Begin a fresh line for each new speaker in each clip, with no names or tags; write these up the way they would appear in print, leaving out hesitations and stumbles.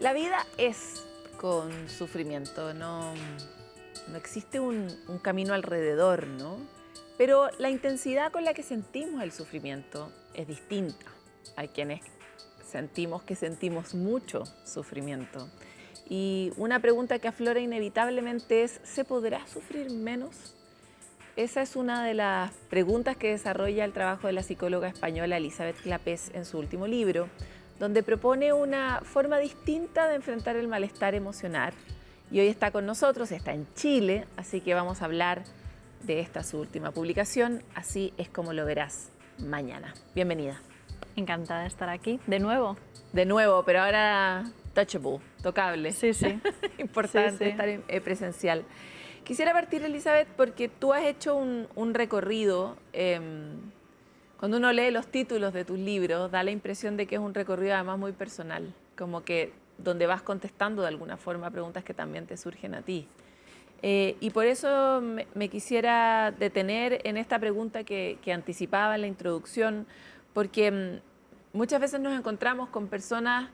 La vida es con sufrimiento, no existe un camino alrededor, ¿no? Pero la intensidad con la que sentimos el sufrimiento es distinta. Hay quienes sentimos que sentimos mucho sufrimiento. Y una pregunta que aflora inevitablemente es, ¿se podrá sufrir menos? Esa es una de las preguntas que desarrolla el trabajo de la psicóloga española Elisabeth Clapés en su último libro, donde propone una forma distinta de enfrentar el malestar emocional. Y hoy está con nosotros, está en Chile, así que vamos a hablar de esta su última publicación, Así es como lo verás mañana. Bienvenida.
Encantada de estar aquí, de nuevo.
De nuevo, pero ahora touchable, tocable.
Sí, sí.
Importante
Sí, sí.
estar presencial. Quisiera partir, Elisabeth, porque tú has hecho un recorrido. Cuando uno lee los títulos de tus libros, da la impresión de que es un recorrido además muy personal, como que donde vas contestando de alguna forma preguntas que también te surgen a ti. Y por eso me quisiera detener en esta pregunta que anticipaba en la introducción, porque muchas veces nos encontramos con personas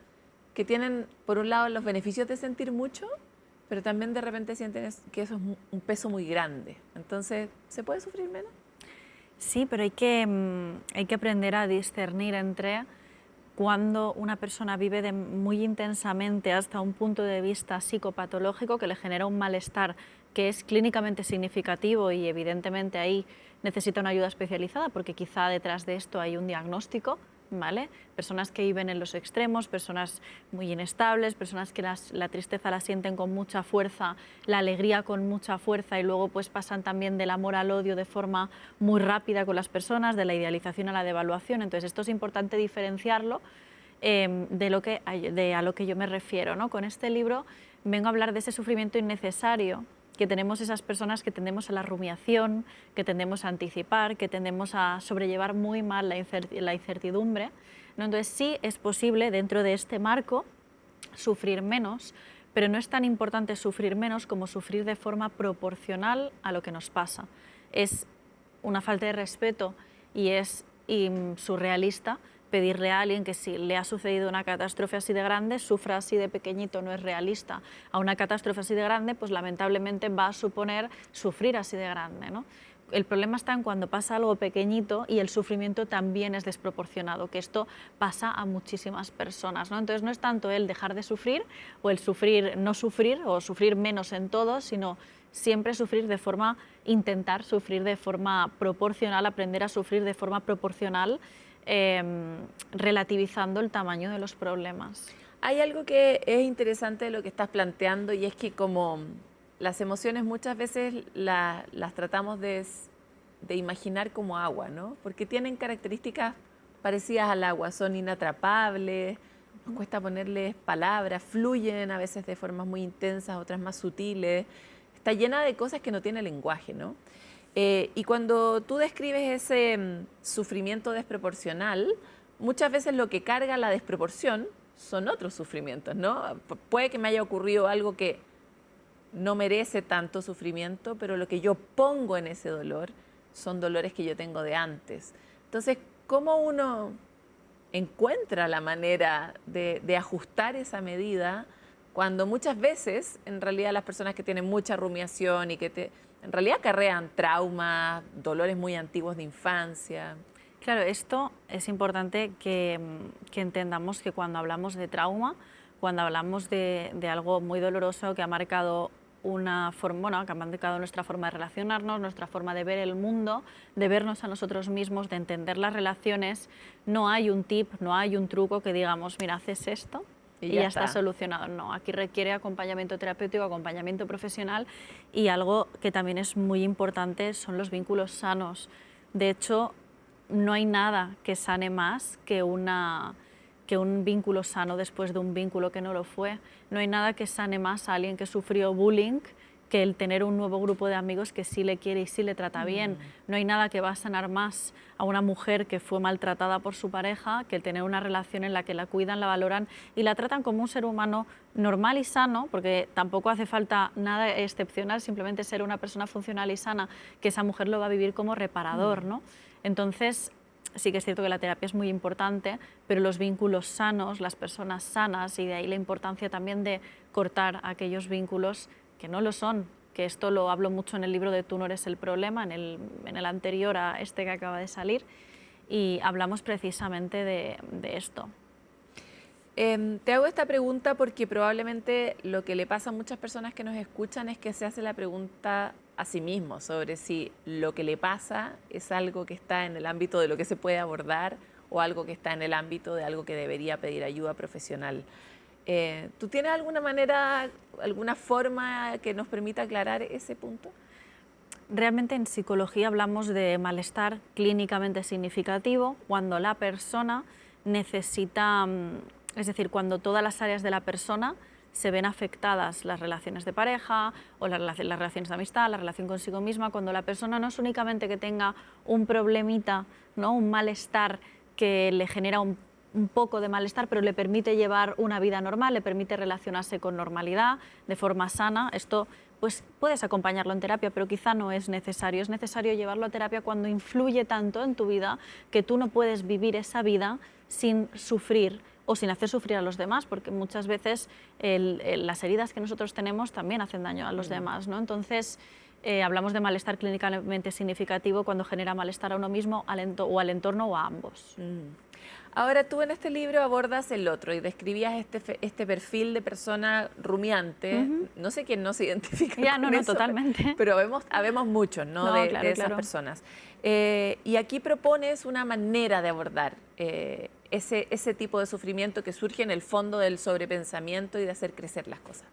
que tienen, por un lado, los beneficios de sentir mucho, pero también de repente sienten que eso es un peso muy grande. Entonces, ¿se puede sufrir menos?
Sí, pero hay que aprender a discernir entre cuando una persona vive muy intensamente hasta un punto de vista psicopatológico que le genera un malestar que es clínicamente significativo y evidentemente ahí necesita una ayuda especializada porque quizá detrás de esto hay un diagnóstico, ¿vale? Personas que viven en los extremos, personas muy inestables, personas que la tristeza la sienten con mucha fuerza, la alegría con mucha fuerza y luego pues pasan también del amor al odio de forma muy rápida con las personas, de la idealización a la devaluación. Entonces esto es importante diferenciarlo a lo que yo me refiero, ¿no? Con este libro vengo a hablar de ese sufrimiento innecesario que tenemos esas personas que tendemos a la rumiación, que tendemos a anticipar, que tendemos a sobrellevar muy mal la incertidumbre, ¿no? Entonces sí es posible dentro de este marco sufrir menos, pero no es tan importante sufrir menos como sufrir de forma proporcional a lo que nos pasa. Es una falta de respeto y es surrealista pedirle a alguien que si le ha sucedido una catástrofe así de grande, sufra así de pequeñito, no es realista. A una catástrofe así de grande, pues lamentablemente va a suponer sufrir así de grande, ¿no? El problema está en cuando pasa algo pequeñito y el sufrimiento también es desproporcionado, que esto pasa a muchísimas personas, ¿no? Entonces no es tanto el dejar de sufrir o el sufrir, no sufrir o sufrir menos en todo, sino siempre intentar sufrir de forma proporcional, aprender a sufrir de forma proporcional, relativizando el tamaño de los problemas.
Hay algo que es interesante de lo que estás planteando y es que como las emociones muchas veces las tratamos de imaginar como agua, ¿no? Porque tienen características parecidas al agua, son inatrapables, nos cuesta ponerles palabras, fluyen a veces de formas muy intensas, otras más sutiles, está llena de cosas que no tiene lenguaje, ¿no? Y cuando tú describes ese sufrimiento desproporcional, muchas veces lo que carga la desproporción son otros sufrimientos, ¿no? Puede que me haya ocurrido algo que no merece tanto sufrimiento, pero lo que yo pongo en ese dolor son dolores que yo tengo de antes. Entonces, ¿cómo uno encuentra la manera de ajustar esa medida cuando muchas veces, en realidad, las personas que tienen mucha rumiación y que en realidad acarrean traumas, dolores muy antiguos de infancia?
Claro, esto es importante que entendamos que cuando hablamos de trauma, cuando hablamos de algo muy doloroso que ha marcado que ha marcado nuestra forma de relacionarnos, nuestra forma de ver el mundo, de vernos a nosotros mismos, de entender las relaciones, no hay un tip, no hay un truco que digamos, mira, haces esto y ya está solucionado. No, aquí requiere acompañamiento terapéutico, acompañamiento profesional y algo que también es muy importante son los vínculos sanos. De hecho, no hay nada que sane más que un vínculo sano después de un vínculo que no lo fue. No hay nada que sane más a alguien que sufrió bullying que el tener un nuevo grupo de amigos que sí le quiere y sí le trata bien. No hay nada que va a sanar más a una mujer que fue maltratada por su pareja que el tener una relación en la que la cuidan, la valoran y la tratan como un ser humano normal y sano, porque tampoco hace falta nada excepcional, simplemente ser una persona funcional y sana, que esa mujer lo va a vivir como reparador, ¿no? Entonces, sí que es cierto que la terapia es muy importante, pero los vínculos sanos, las personas sanas, y de ahí la importancia también de cortar aquellos vínculos que no lo son, que esto lo hablo mucho en el libro de Tú no eres el problema, en el anterior a este que acaba de salir, y hablamos precisamente de esto.
Te hago esta pregunta porque probablemente lo que le pasa a muchas personas que nos escuchan es que se hace la pregunta a sí mismo sobre si lo que le pasa es algo que está en el ámbito de lo que se puede abordar o algo que está en el ámbito de algo que debería pedir ayuda profesional. ¿Tú tienes alguna manera, alguna forma que nos permita aclarar ese punto?
Realmente en psicología hablamos de malestar clínicamente significativo cuando la persona necesita, es decir, cuando todas las áreas de la persona se ven afectadas, las relaciones de pareja o las relaciones de amistad, la relación consigo misma, cuando la persona no es únicamente que tenga un problemita, ¿no?, un malestar que le genera un poco de malestar, pero le permite llevar una vida normal, le permite relacionarse con normalidad, de forma sana. Esto pues puedes acompañarlo en terapia, pero quizá no es necesario. Es necesario llevarlo a terapia cuando influye tanto en tu vida que tú no puedes vivir esa vida sin sufrir o sin hacer sufrir a los demás, porque muchas veces las heridas que nosotros tenemos también hacen daño a los demás, ¿no? Entonces, hablamos de malestar clínicamente significativo cuando genera malestar a uno mismo o al entorno o a ambos.
Ahora tú en este libro abordas el otro y describías este perfil de persona rumiante. No sé quién no se identifica
Ya,
con
no,
eso,
totalmente.
pero habemos muchos, ¿no?
No,
de
claro,
esas
claro.
personas. Y aquí propones una manera de abordar ese tipo de sufrimiento que surge en el fondo del sobrepensamiento y de hacer crecer las cosas.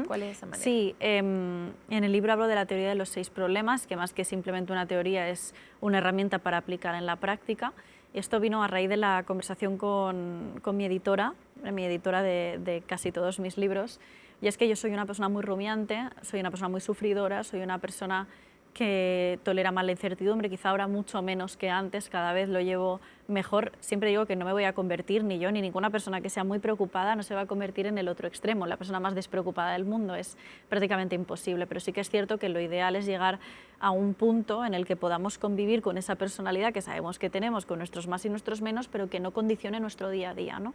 ¿Cuál es esa manera?
Sí, en el libro hablo de la teoría de los 6 problemas, que más que simplemente una teoría es una herramienta para aplicar en la práctica. Esto vino a raíz de la conversación con mi editora de casi todos mis libros, y es que yo soy una persona muy rumiante, soy una persona muy sufridora, soy una persona que tolera más la incertidumbre, quizá ahora mucho menos que antes, cada vez lo llevo mejor. Siempre digo que no me voy a convertir, ni yo ni ninguna persona que sea muy preocupada no se va a convertir en el otro extremo, la persona más despreocupada del mundo. Es prácticamente imposible, pero sí que es cierto que lo ideal es llegar a un punto en el que podamos convivir con esa personalidad que sabemos que tenemos, con nuestros más y nuestros menos, pero que no condicione nuestro día a día, ¿no?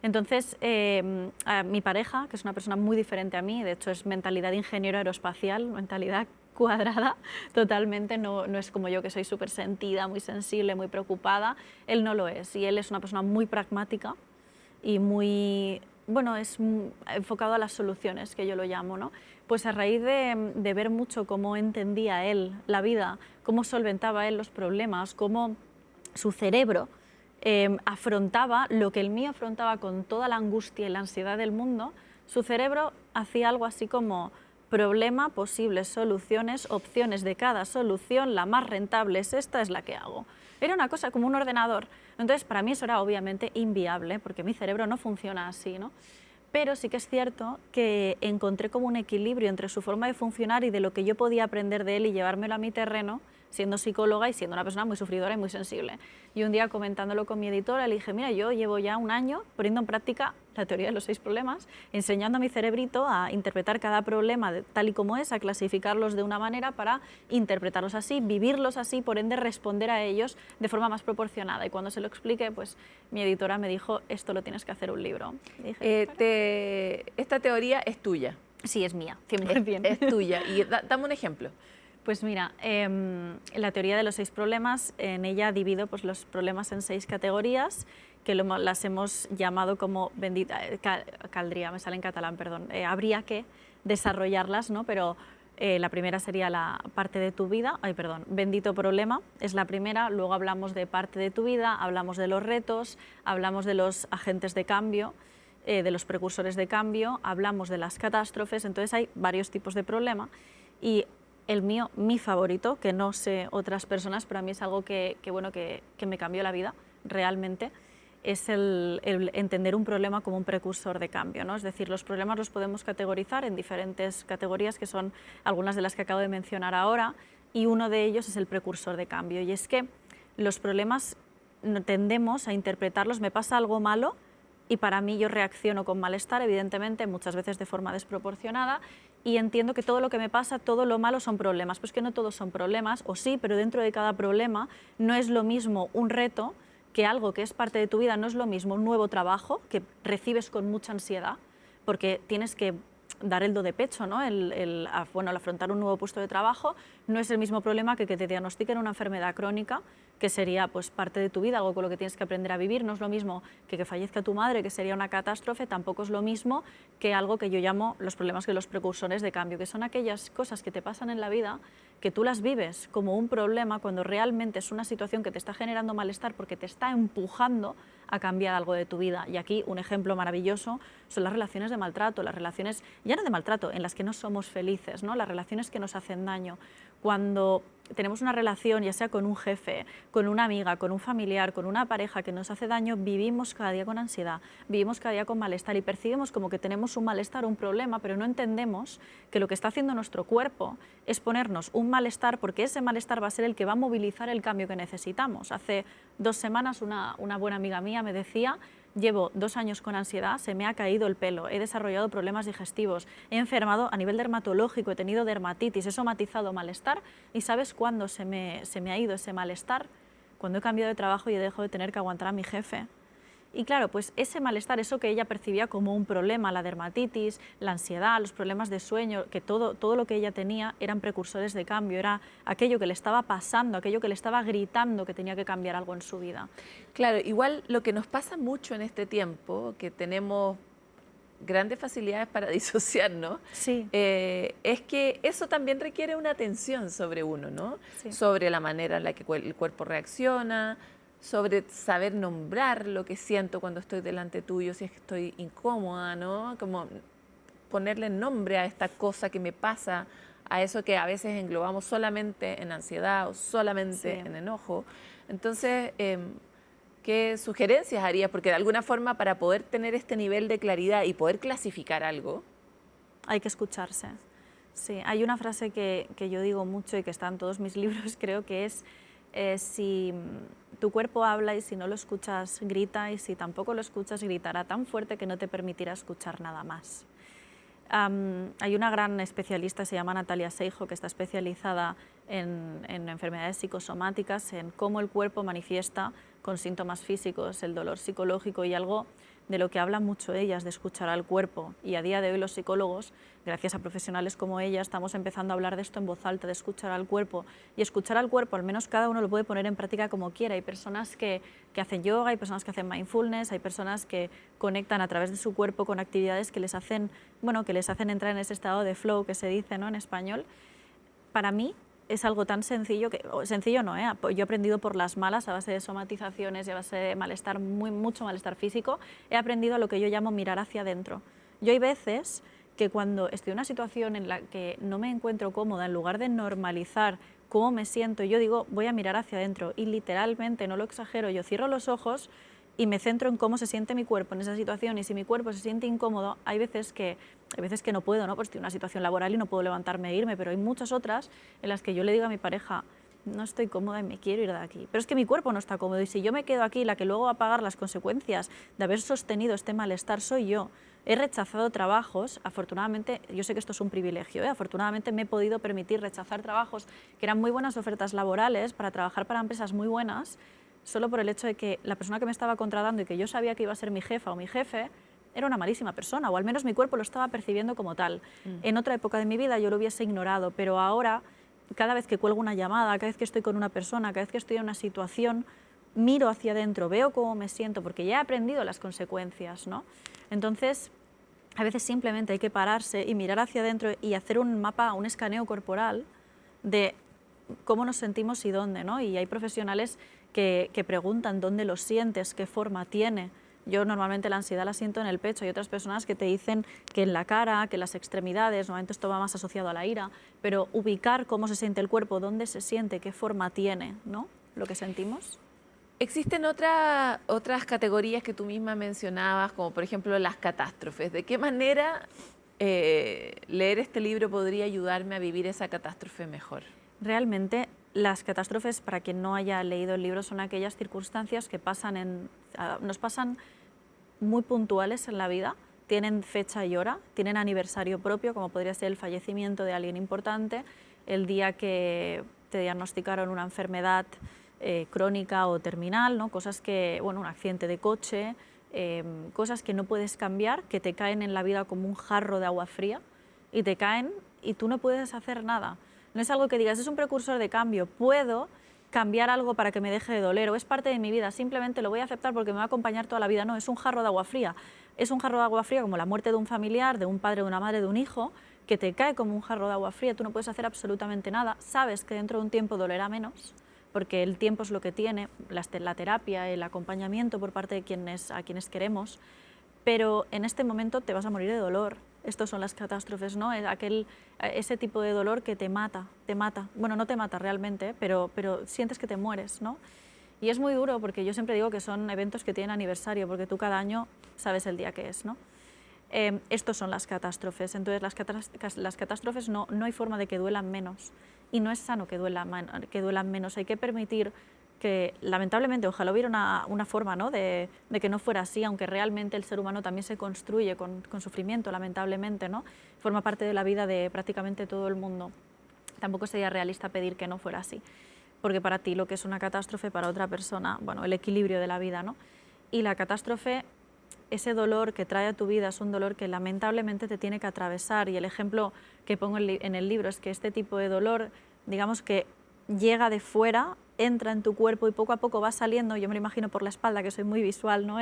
Entonces, a mi pareja, que es una persona muy diferente a mí, de hecho es mentalidad de ingeniero aeroespacial, mentalidad cuadrada totalmente, no es como yo, que soy súper sentida, muy sensible, muy preocupada. Él no lo es, y él es una persona muy pragmática y muy, bueno, es enfocado a las soluciones, que yo lo llamo, ¿no? Pues a raíz de ver mucho cómo entendía él la vida, cómo solventaba él los problemas, cómo su cerebro afrontaba lo que el mío afrontaba con toda la angustia y la ansiedad del mundo, su cerebro hacía algo así como: problema, posibles soluciones, opciones de cada solución, la más rentable es esta, es la que hago. Era una cosa como un ordenador. Entonces, para mí eso era obviamente inviable, porque mi cerebro no funciona así, ¿no? Pero sí que es cierto que encontré como un equilibrio entre su forma de funcionar y de lo que yo podía aprender de él y llevármelo a mi terreno, siendo psicóloga y siendo una persona muy sufridora y muy sensible. Y un día, comentándolo con mi editora, le dije: mira, yo llevo ya un año poniendo en práctica la teoría de los 6 problemas, enseñando a mi cerebrito a interpretar cada problema tal y como es, a clasificarlos de una manera para interpretarlos así, vivirlos así, por ende responder a ellos de forma más proporcionada. Y cuando se lo expliqué, pues mi editora me dijo: esto lo tienes que hacer un libro. Y dije,
esta teoría es tuya.
Sí, es mía, 100%.
Es tuya. Y dame un ejemplo.
Pues mira, la teoría de los 6 problemas, en ella divido pues, los problemas en 6 categorías, que las hemos llamado como caldría, me sale en catalán, perdón, habría que desarrollarlas, ¿no? Pero la primera sería la parte de tu vida, bendito problema, es la primera. Luego hablamos de parte de tu vida, hablamos de los retos, hablamos de los agentes de cambio, de los precursores de cambio, hablamos de las catástrofes. Entonces hay varios tipos de problema, y el mío, mi favorito, que no sé otras personas, pero a mí es algo que me cambió la vida realmente, es el entender un problema como un precursor de cambio, ¿no? Es decir, los problemas los podemos categorizar en diferentes categorías, que son algunas de las que acabo de mencionar ahora, y uno de ellos es el precursor de cambio. Y es que los problemas tendemos a interpretarlos: me pasa algo malo, y para mí yo reacciono con malestar, evidentemente, muchas veces de forma desproporcionada, y entiendo que todo lo que me pasa, todo lo malo son problemas. Pues que no todos son problemas, o sí, pero dentro de cada problema no es lo mismo un reto que algo que es parte de tu vida, no es lo mismo un nuevo trabajo que recibes con mucha ansiedad, porque tienes que dar el do de pecho, ¿no? Bueno, al afrontar un nuevo puesto de trabajo no es el mismo problema que te diagnostiquen una enfermedad crónica, que sería pues, parte de tu vida, algo con lo que tienes que aprender a vivir. No es lo mismo que fallezca tu madre, que sería una catástrofe, tampoco es lo mismo que algo que yo llamo los problemas, que los precursores de cambio, que son aquellas cosas que te pasan en la vida, que tú las vives como un problema cuando realmente es una situación que te está generando malestar porque te está empujando a cambiar algo de tu vida. Y aquí un ejemplo maravilloso son las relaciones de maltrato, las relaciones, ya no de maltrato, en las que no somos felices, ¿no? Las relaciones que nos hacen daño. Cuando tenemos una relación, ya sea con un jefe, con una amiga, con un familiar, con una pareja que nos hace daño, vivimos cada día con ansiedad, vivimos cada día con malestar y percibimos como que tenemos un malestar, un problema, pero no entendemos que lo que está haciendo nuestro cuerpo es ponernos un malestar, porque ese malestar va a ser el que va a movilizar el cambio que necesitamos. Hace 2 semanas una buena amiga mía me decía: llevo 2 años con ansiedad, se me ha caído el pelo, he desarrollado problemas digestivos, he enfermado a nivel dermatológico, he tenido dermatitis, he somatizado malestar. ¿Y sabes cuándo se me ha ido ese malestar? Cuando he cambiado de trabajo y he dejado de tener que aguantar a mi jefe. Y claro, pues ese malestar, eso que ella percibía como un problema, la dermatitis, la ansiedad, los problemas de sueño, que todo lo que ella tenía eran precursores de cambio, era aquello que le estaba pasando, aquello que le estaba gritando que tenía que cambiar algo en su vida.
Claro, igual lo que nos pasa mucho en este tiempo, que tenemos grandes facilidades para disociarnos,
Sí.
es que eso también requiere una atención sobre uno, ¿no?
Sí.
Sobre la manera en la que el cuerpo reacciona, sobre saber nombrar lo que siento cuando estoy delante tuyo, si es que estoy incómoda, ¿no? Como ponerle nombre a esta cosa que me pasa, a eso que a veces englobamos solamente en ansiedad o solamente
Sí.
en enojo. Entonces, ¿qué sugerencias harías? Porque de alguna forma, para poder tener este nivel de claridad y poder clasificar algo,
Hay que escucharse. Sí, hay una frase que yo digo mucho y que está en todos mis libros, creo que es: si tu cuerpo habla y si no lo escuchas, grita, y si tampoco lo escuchas, gritará tan fuerte que no te permitirá escuchar nada más. Hay una gran especialista, se llama Natalia Seijo, que está especializada en enfermedades psicosomáticas, en cómo el cuerpo manifiesta con síntomas físicos el dolor psicológico, y algo de lo que hablan mucho ellas, de escuchar al cuerpo. Y a día de hoy los psicólogos, gracias a profesionales como ella, estamos empezando a hablar de esto en voz alta, de escuchar al cuerpo. Y escuchar al cuerpo, al menos cada uno lo puede poner en práctica como quiera. Hay personas que hacen yoga, hay personas que hacen mindfulness, hay personas que conectan a través de su cuerpo con actividades que les hacen, bueno, que les hacen entrar en ese estado de flow que se dice, ¿no?, en español. Para mí es algo tan sencillo, sencillo no, yo he aprendido por las malas, a base de somatizaciones y a base de malestar, mucho malestar físico, he aprendido a lo que yo llamo mirar hacia adentro. Yo hay veces que cuando estoy en una situación en la que no me encuentro cómoda, en lugar de normalizar cómo me siento, yo digo, voy a mirar hacia adentro, y literalmente, no lo exagero, yo cierro los ojos y me centro en cómo se siente mi cuerpo en esa situación, y si mi cuerpo se siente incómodo, hay veces que no puedo, ¿no? Pues estoy en una situación laboral y no puedo levantarme e irme, pero hay muchas otras en las que yo le digo a mi pareja: no estoy cómoda y me quiero ir de aquí. Pero es que mi cuerpo no está cómodo, y si yo me quedo aquí, la que luego va a pagar las consecuencias de haber sostenido este malestar soy yo. He rechazado trabajos, afortunadamente, yo sé que esto es un privilegio, afortunadamente me he podido permitir rechazar trabajos que eran muy buenas ofertas laborales para trabajar para empresas muy buenas, solo por el hecho de que la persona que me estaba contratando y que yo sabía que iba a ser mi jefa o mi jefe era una malísima persona, o al menos mi cuerpo lo estaba percibiendo como tal. En otra época de mi vida yo lo hubiese ignorado, pero ahora, cada vez que cuelgo una llamada, cada vez que estoy con una persona, cada vez que estoy en una situación, miro hacia adentro, veo cómo me siento, porque ya he aprendido las consecuencias, ¿no? Entonces, a veces simplemente hay que pararse y mirar hacia adentro y hacer un mapa, un escaneo corporal de cómo nos sentimos y dónde, ¿no? Y hay profesionales que preguntan dónde lo sientes, qué forma tiene. Yo normalmente la ansiedad la siento en el pecho. Hay otras personas que te dicen que en la cara, que en las extremidades, normalmente esto va más asociado a la ira, pero ubicar cómo se siente el cuerpo, dónde se siente, qué forma tiene, ¿no?, lo que sentimos.
existen otras categorías que tú misma mencionabas, como por ejemplo las catástrofes. ¿De qué manera leer este libro podría ayudarme a vivir esa catástrofe mejor?
Realmente, las catástrofes, para quien no haya leído el libro, son aquellas circunstancias que nos pasan muy puntuales en la vida, tienen fecha y hora, tienen aniversario propio, como podría ser el fallecimiento de alguien importante, el día que te diagnosticaron una enfermedad crónica o terminal, ¿no? Cosas que, bueno, un accidente de coche, cosas que no puedes cambiar, que te caen en la vida como un jarro de agua fría y te caen y tú no puedes hacer nada. No es algo que digas, es un precursor de cambio, puedo cambiar algo para que me deje de doler o es parte de mi vida, simplemente lo voy a aceptar porque me va a acompañar toda la vida. No, es un jarro de agua fría. Es un jarro de agua fría como la muerte de un familiar, de un padre, de una madre, de un hijo, que te cae como un jarro de agua fría, tú no puedes hacer absolutamente nada, sabes que dentro de un tiempo dolerá menos, porque el tiempo es lo que tiene, la terapia, el acompañamiento por parte de a quienes queremos, pero en este momento te vas a morir de dolor. Estos son las catástrofes, ¿no? Ese tipo de dolor que te mata. Bueno, no te mata realmente, pero sientes que te mueres, ¿no? Y es muy duro porque yo siempre digo que son eventos que tienen aniversario, porque tú cada año sabes el día que es, ¿no? Estos son las catástrofes. Entonces, las catástrofes no hay forma de que duelan menos. Y no es sano que duelan menos. Hay que permitir que, lamentablemente, ojalá hubiera una forma, ¿no? de que no fuera así, aunque realmente el ser humano también se construye con sufrimiento, lamentablemente, ¿no? Forma parte de la vida de prácticamente todo el mundo. Tampoco sería realista pedir que no fuera así, porque para ti lo que es una catástrofe, para otra persona, bueno, el equilibrio de la vida, ¿no? Y la catástrofe, ese dolor que trae a tu vida es un dolor que lamentablemente te tiene que atravesar, y el ejemplo que pongo en el libro es que este tipo de dolor, digamos que llega de fuera, entra en tu cuerpo y poco a poco va saliendo, yo me lo imagino por la espalda, que soy muy visual, ¿no?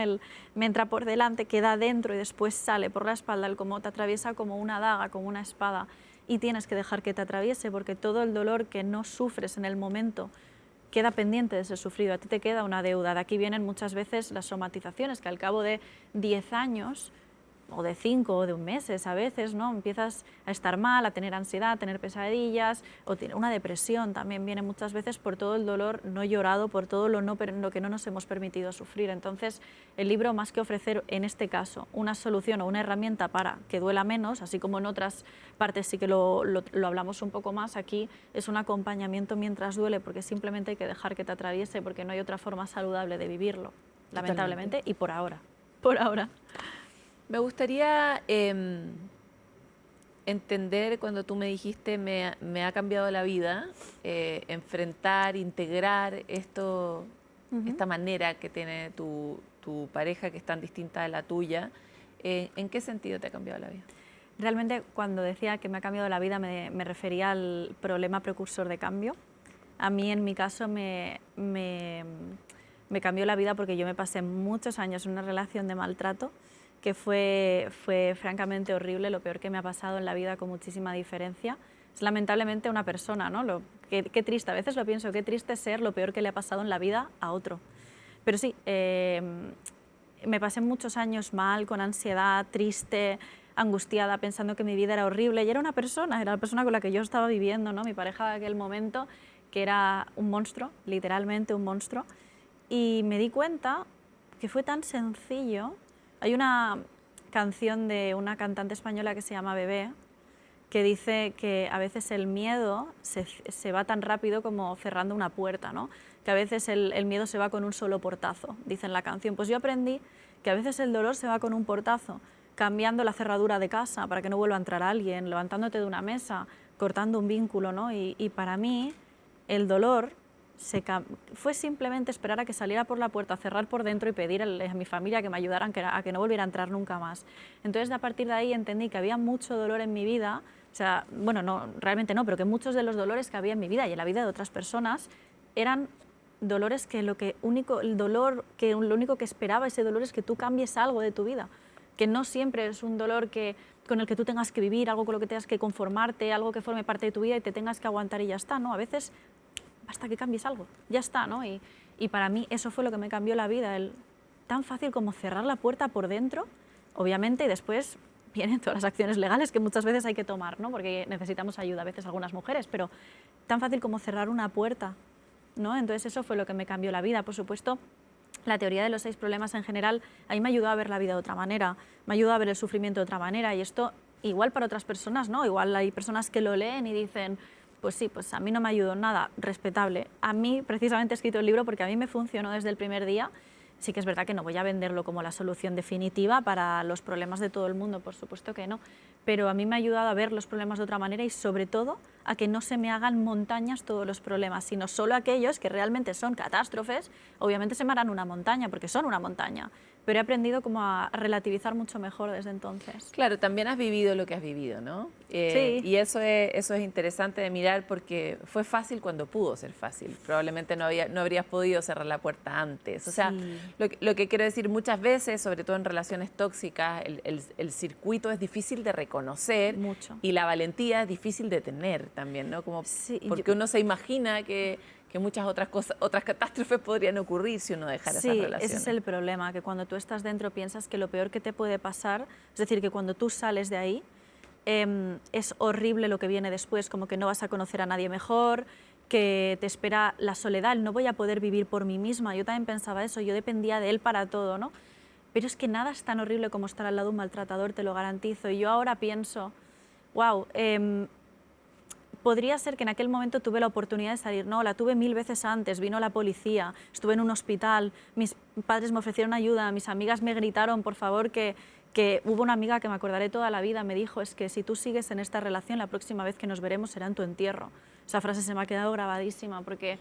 Me entra por delante, queda dentro y después sale por la espalda, el como te atraviesa como una daga, como una espada, y tienes que dejar que te atraviese porque todo el dolor que no sufres en el momento queda pendiente de ser sufrido, a ti te queda una deuda. De aquí vienen muchas veces las somatizaciones, que al cabo de 10 años, o de 5 o de meses a veces, ¿no? Empiezas a estar mal, a tener ansiedad, a tener pesadillas, o una depresión también viene muchas veces por todo el dolor no llorado, por todo lo que no nos hemos permitido sufrir. Entonces, el libro, más que ofrecer en este caso una solución o una herramienta para que duela menos, así como en otras partes sí que lo hablamos un poco más, aquí es un acompañamiento mientras duele, porque simplemente hay que dejar que te atraviese, porque no hay otra forma saludable de vivirlo, lamentablemente, y por ahora. Por ahora.
Me gustaría entender cuando tú me dijiste me ha cambiado la vida, enfrentar, integrar esta manera que tiene tu pareja, que es tan distinta de la tuya. ¿En qué sentido te ha cambiado la vida?
Realmente, cuando decía que me ha cambiado la vida, me refería al problema precursor de cambio. A mí, en mi caso, me cambió la vida porque yo me pasé muchos años en una relación de maltrato que fue francamente horrible, lo peor que me ha pasado en la vida, con muchísima diferencia. Es lamentablemente una persona, ¿no? Qué triste, a veces lo pienso, qué triste ser lo peor que le ha pasado en la vida a otro. Pero sí, me pasé muchos años mal, con ansiedad, triste, angustiada, pensando que mi vida era horrible, y era la persona con la que yo estaba viviendo, ¿no? Mi pareja de aquel momento, que era un monstruo, literalmente un monstruo, y me di cuenta que fue tan sencillo. Hay una canción de una cantante española que se llama Bebé, que dice que a veces el miedo se va tan rápido como cerrando una puerta, ¿no? Que a veces el miedo se va con un solo portazo, dice en la canción. Pues yo aprendí que a veces el dolor se va con un portazo, cambiando la cerradura de casa para que no vuelva a entrar alguien, levantándote de una mesa, cortando un vínculo, ¿no? Y para mí el dolor fue simplemente esperar a que saliera por la puerta, cerrar por dentro y pedir a mi familia que me ayudaran a que no volviera a entrar nunca más. Entonces, a partir de ahí entendí que había mucho dolor en mi vida, o sea, bueno, no, realmente no, pero que muchos de los dolores que había en mi vida y en la vida de otras personas eran dolores que lo único que esperaba ese dolor es que tú cambies algo de tu vida, que no siempre es un dolor con el que tú tengas que vivir, algo con lo que tengas que conformarte, algo que forme parte de tu vida y te tengas que aguantar y ya está, ¿no? A veces basta que cambies algo, ya está, ¿no? Y para mí eso fue lo que me cambió la vida, tan fácil como cerrar la puerta por dentro, obviamente, y después vienen todas las acciones legales que muchas veces hay que tomar, ¿no? Porque necesitamos ayuda a veces algunas mujeres, pero tan fácil como cerrar una puerta, ¿no? Entonces eso fue lo que me cambió la vida. Por supuesto, la teoría de los 6 problemas en general a mí me ayudó a ver la vida de otra manera, me ayudó a ver el sufrimiento de otra manera, y esto igual para otras personas, ¿no? Igual hay personas que lo leen y dicen, pues sí, pues a mí no me ayudó nada, respetable. A mí precisamente he escrito el libro porque a mí me funcionó desde el primer día. Sí que es verdad que no voy a venderlo como la solución definitiva para los problemas de todo el mundo, por supuesto que no, pero a mí me ha ayudado a ver los problemas de otra manera y sobre todo a que no se me hagan montañas todos los problemas, sino solo aquellos que realmente son catástrofes. Obviamente se me harán una montaña porque son una montaña, pero he aprendido como a relativizar mucho mejor desde entonces.
Claro, también has vivido lo que has vivido, ¿no?
Sí.
Y eso es interesante de mirar porque fue fácil cuando pudo ser fácil. Probablemente no habrías podido cerrar la puerta antes. O sea,
Sí.
lo que quiero decir muchas veces, sobre todo en relaciones tóxicas, el circuito es difícil de reconocer
Mucho.
y la valentía es difícil de tener también, ¿no? Como
Sí,
porque uno se imagina que muchas otras cosas, otras catástrofes podrían ocurrir si uno dejara esas
sí,
relaciones.
ese es el problema, que cuando tú estás dentro piensas que lo peor que te puede pasar, es decir, que cuando tú sales de ahí, es horrible lo que viene después, como que no vas a conocer a nadie mejor, que te espera la soledad, el no voy a poder vivir por mí misma. Yo también pensaba eso, yo dependía de él para todo, ¿no? Pero es que nada es tan horrible como estar al lado de un maltratador, te lo garantizo. Y yo ahora pienso, wow, podría ser que en aquel momento tuve la oportunidad de salir. No, la tuve 1000 veces antes, vino la policía, estuve en un hospital, mis padres me ofrecieron ayuda, mis amigas me gritaron, por favor, que hubo una amiga que me acordaré toda la vida, me dijo, es que si tú sigues en esta relación, la próxima vez que nos veremos será en tu entierro. Esa frase se me ha quedado grabadísima porque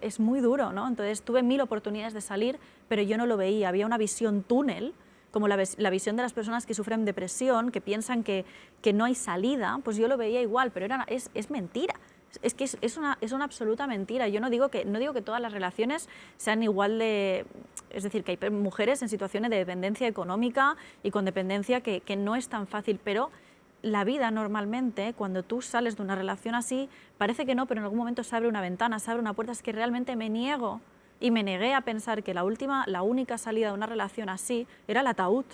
es muy duro, ¿no? Entonces tuve 1000 oportunidades de salir, pero yo no lo veía, había una visión túnel, como la visión de las personas que sufren depresión, que piensan que no hay salida, pues yo lo veía igual, pero es mentira. Es que es una absoluta mentira. Yo no digo que todas las relaciones sean igual de... Es decir, que hay mujeres en situaciones de dependencia económica y con dependencia que no es tan fácil, pero la vida normalmente, cuando tú sales de una relación así, parece que no, pero en algún momento se abre una ventana, se abre una puerta. Es que realmente me niego y me negué a pensar que la única salida de una relación así era el ataúd.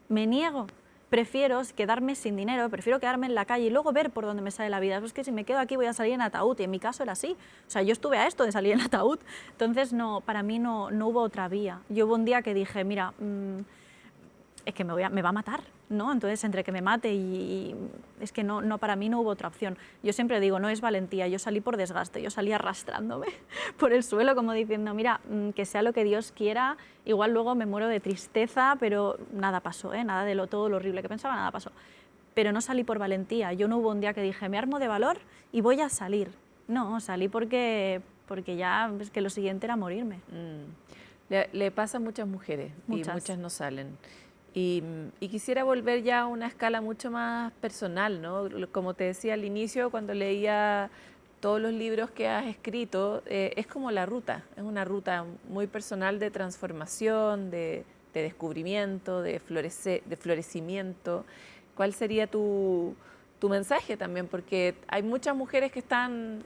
Me niego. Prefiero quedarme sin dinero, prefiero quedarme en la calle y luego ver por dónde me sale la vida. Es que si me quedo aquí voy a salir en ataúd, y en mi caso era así. O sea, yo estuve a esto de salir en ataúd. Entonces, no, para mí no hubo otra vía. Yo hubo un día que dije, mira, es que me va a matar, ¿no? Entonces, entre que me mate y es que no, para mí no hubo otra opción. Yo siempre digo, no es valentía, yo salí por desgaste, yo salí arrastrándome por el suelo como diciendo, mira, que sea lo que Dios quiera, igual luego me muero de tristeza, pero nada pasó, nada de todo lo horrible que pensaba, nada pasó. Pero no salí por valentía, yo no hubo un día que dije, me armo de valor y voy a salir. No, salí porque ya es que lo siguiente era morirme.
Le pasa a muchas mujeres
Muchas.
Y muchas no salen. Y quisiera volver ya a una escala mucho más personal, ¿no? Como te decía al inicio, cuando leía todos los libros que has escrito, es como la ruta, es una ruta muy personal de transformación, de descubrimiento, de florecimiento. ¿Cuál sería tu mensaje también? Porque hay muchas mujeres que están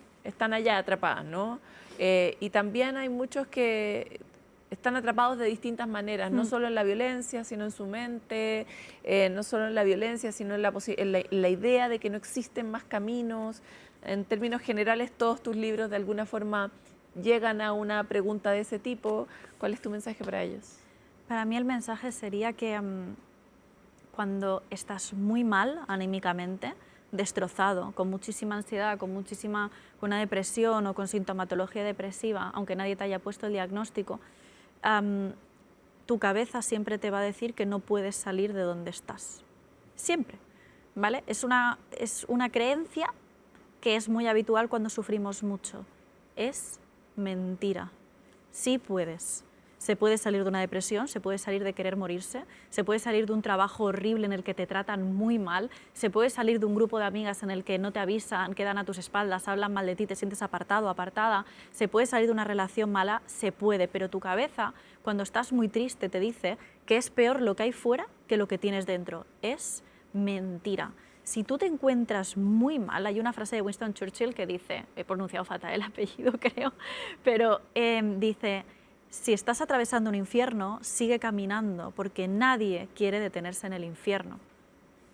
allá atrapadas, ¿no? Y también hay muchos que están atrapados de distintas maneras, no solo en la violencia, sino en su mente, no solo en la violencia, sino en la idea de que no existen más caminos. En términos generales, todos tus libros de alguna forma llegan a una pregunta de ese tipo. ¿Cuál es tu mensaje para ellos?
Para mí el mensaje sería que cuando estás muy mal anímicamente, destrozado, con muchísima ansiedad, con una depresión o con sintomatología depresiva, aunque nadie te haya puesto el diagnóstico, tu cabeza siempre te va a decir que no puedes salir de donde estás. Siempre, ¿vale? Es una creencia que es muy habitual cuando sufrimos mucho. Es mentira. Sí puedes. Se puede salir de una depresión, se puede salir de querer morirse, se puede salir de un trabajo horrible en el que te tratan muy mal, se puede salir de un grupo de amigas en el que no te avisan, quedan a tus espaldas, hablan mal de ti, te sientes apartado, apartada, se puede salir de una relación mala, se puede, pero tu cabeza, cuando estás muy triste, te dice que es peor lo que hay fuera que lo que tienes dentro. Es mentira. Si tú te encuentras muy mal, hay una frase de Winston Churchill que dice, he pronunciado fatal el apellido creo, pero dice: si estás atravesando un infierno, sigue caminando, porque nadie quiere detenerse en el infierno.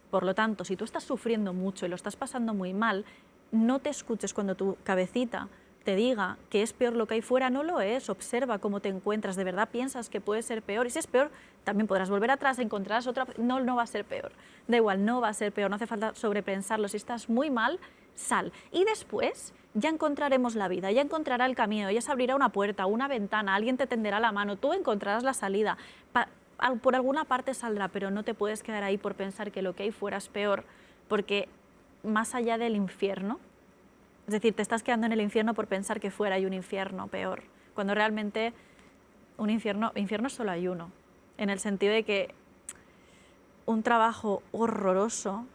Por lo tanto, si tú estás sufriendo mucho y lo estás pasando muy mal, no te escuches cuando tu cabecita te diga que es peor lo que hay fuera. No lo es, observa cómo te encuentras, de verdad piensas que puede ser peor, y si es peor, también podrás volver atrás, encontrarás otra, no va a ser peor, da igual, no va a ser peor, no hace falta sobrepensarlo. Si estás muy mal, sal. Y después ya encontraremos la vida, ya encontrará el camino, ya se abrirá una puerta, una ventana, alguien te tenderá la mano, tú encontrarás la salida. Por alguna parte saldrá, pero no te puedes quedar ahí por pensar que lo que hay fuera es peor, porque más allá del infierno, es decir, te estás quedando en el infierno por pensar que fuera hay un infierno peor, cuando realmente un infierno solo hay uno, en el sentido de que un trabajo horroroso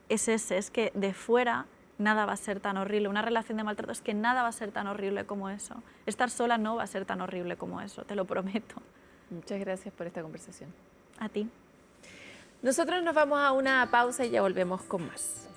es ese, es que de fuera nada va a ser tan horrible. Una relación de maltrato es que nada va a ser tan horrible como eso. Estar sola no va a ser tan horrible como eso, te lo prometo.
Muchas gracias por esta conversación.
A ti.
Nosotros nos vamos a una pausa y ya volvemos con más.